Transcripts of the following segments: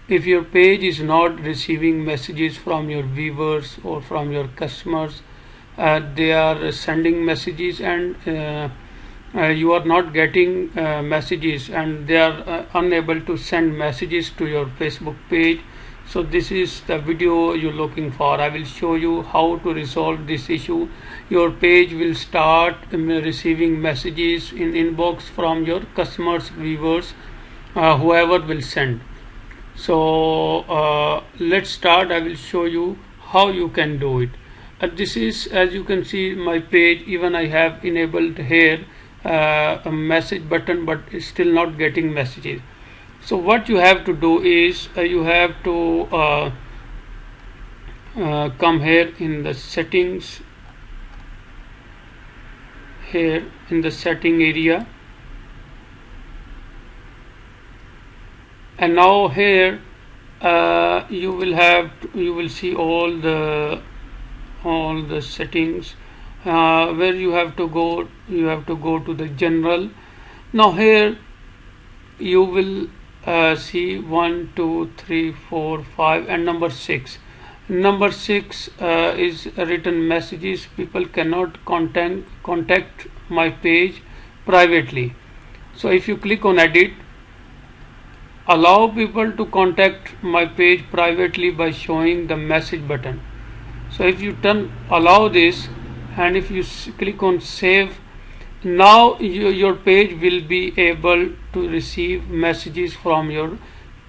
if your page is not receiving messages from your viewers or from your customers, they are sending messages and you are not getting messages, and they are unable to send messages to your Facebook page. So this is the video you're looking for. I will show you how to resolve this issue. Your page will start receiving messages in inbox from your customers, viewers, whoever will send. So let's start. I will show you how you can do it. This is, as you can see, my page. Even I have enabled here a message button, but it's still not getting messages. So what you have to do is you have to come here in the settings, here in the setting area, and now here you will see all the settings. Where you have to go to the general. Now here you will see 1, 2, 3, 4, 5 and number 6. Number 6 is written messages. People cannot contact my page privately. So if you click on edit, allow people to contact my page privately by showing the message button. So if you allow this, and if you click on save, now your page will be able to receive messages from your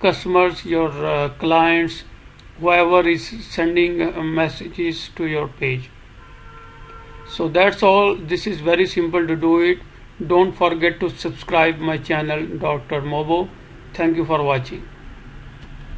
customers, your clients, whoever is sending messages to your page. So that's all. This is very simple to do it. Don't forget to subscribe my channel, Dr. Mobo. Thank you for watching.